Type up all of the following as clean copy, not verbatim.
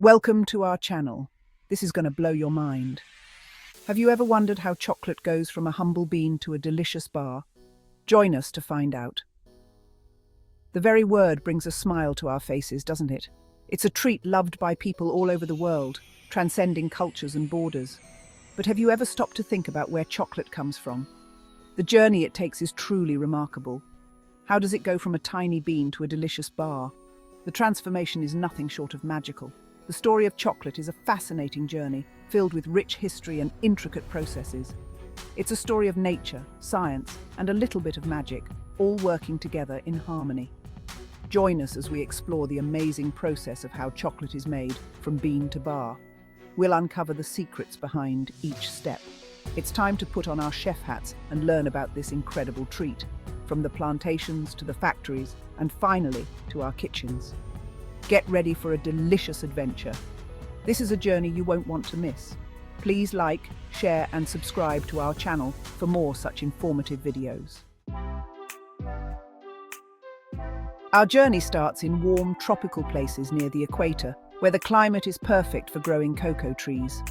Welcome to our channel. This is going to blow your mind. Have you ever wondered how chocolate goes from a humble bean to a delicious bar? Join us to find out. The very word brings a smile to our faces, doesn't it? It's a treat loved by people all over the world, transcending cultures and borders. But have you ever stopped to think about where chocolate comes from? The journey it takes is truly remarkable. How does it go from a tiny bean to a delicious bar? The transformation is nothing short of magical. The story of chocolate is a fascinating journey, filled with rich history and intricate processes. It's a story of nature, science, and a little bit of magic, all working together in harmony. Join us as we explore the amazing process of how chocolate is made from bean to bar. We'll uncover the secrets behind each step. It's time to put on our chef hats and learn about this incredible treat, from the plantations to the factories, and finally to our kitchens. Get ready for a delicious adventure. This is a journey you won't want to miss. Please like, share, and subscribe to our channel for more such informative videos. Our journey starts in warm, tropical places near the equator, where the climate is perfect for growing cocoa trees.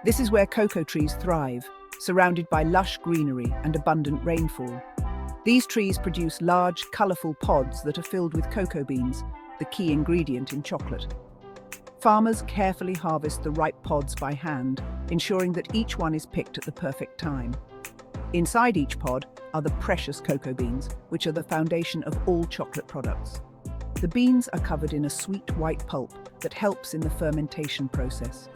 This is where cocoa trees thrive, surrounded by lush greenery and abundant rainfall. These trees produce large, colourful pods that are filled with cocoa beans, the key ingredient in chocolate. Farmers carefully harvest the ripe pods by hand, ensuring that each one is picked at the perfect time. Inside each pod are the precious cocoa beans, which are the foundation of all chocolate products. The beans are covered in a sweet white pulp that helps in the fermentation process.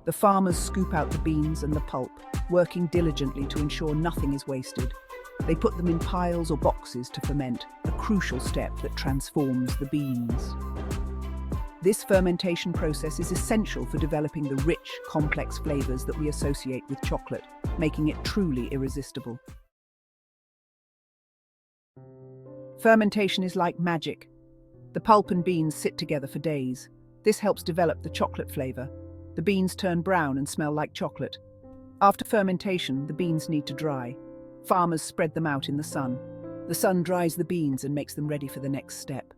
The farmers scoop out the beans and the pulp, working diligently to ensure nothing is wasted. They put them in piles or boxes to ferment, a crucial step that transforms the beans. This fermentation process is essential for developing the rich, complex flavors that we associate with chocolate, making it truly irresistible. Fermentation is like magic. The pulp and beans sit together for days. This helps develop the chocolate flavor. The beans turn brown and smell like chocolate. After fermentation, the beans need to dry. Farmers spread them out in the sun. The sun dries the beans and makes them ready for the next step.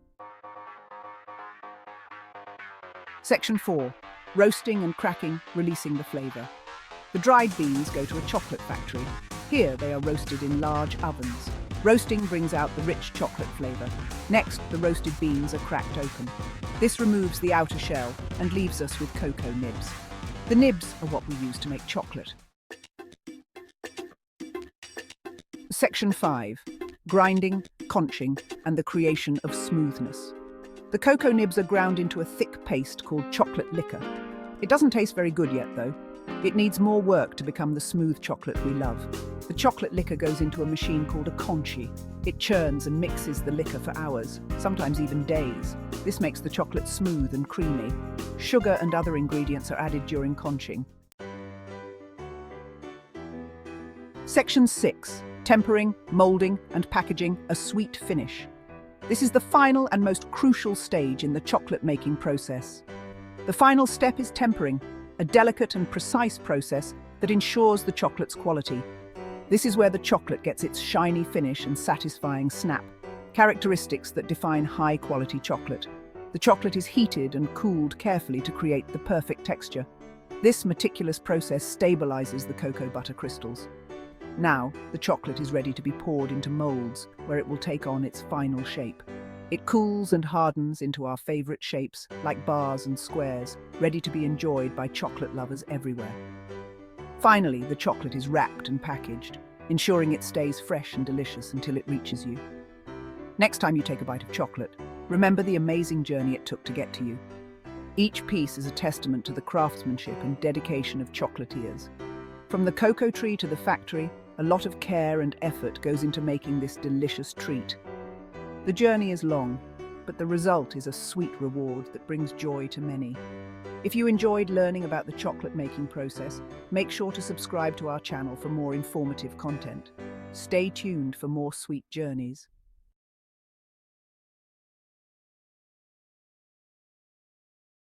Section 4. Roasting and cracking, releasing the flavor. The dried beans go to a chocolate factory. Here they are roasted in large ovens. Roasting brings out the rich chocolate flavor. Next, the roasted beans are cracked open. This removes the outer shell and leaves us with cocoa nibs. The nibs are what we use to make chocolate. Section 5. Grinding, conching, and the creation of smoothness. The cocoa nibs are ground into a thick paste called chocolate liquor. It doesn't taste very good yet, though. It needs more work to become the smooth chocolate we love. The chocolate liquor goes into a machine called a conchi. It churns and mixes the liquor for hours, sometimes even days. This makes the chocolate smooth and creamy. Sugar and other ingredients are added during conching. Section 6. Tempering, molding, and packaging a sweet finish. This is the final and most crucial stage in the chocolate making process. The final step is tempering, a delicate and precise process that ensures the chocolate's quality. This is where the chocolate gets its shiny finish and satisfying snap, characteristics that define high-quality chocolate. The chocolate is heated and cooled carefully to create the perfect texture. This meticulous process stabilizes the cocoa butter crystals. Now, the chocolate is ready to be poured into molds, where it will take on its final shape. It cools and hardens into our favorite shapes, like bars and squares, ready to be enjoyed by chocolate lovers everywhere. Finally, the chocolate is wrapped and packaged, ensuring it stays fresh and delicious until it reaches you. Next time you take a bite of chocolate, remember the amazing journey it took to get to you. Each piece is a testament to the craftsmanship and dedication of chocolatiers. From the cocoa tree to the factory, a lot of care and effort goes into making this delicious treat. The journey is long, but the result is a sweet reward that brings joy to many. If you enjoyed learning about the chocolate making process, make sure to subscribe to our channel for more informative content. Stay tuned for more sweet journeys.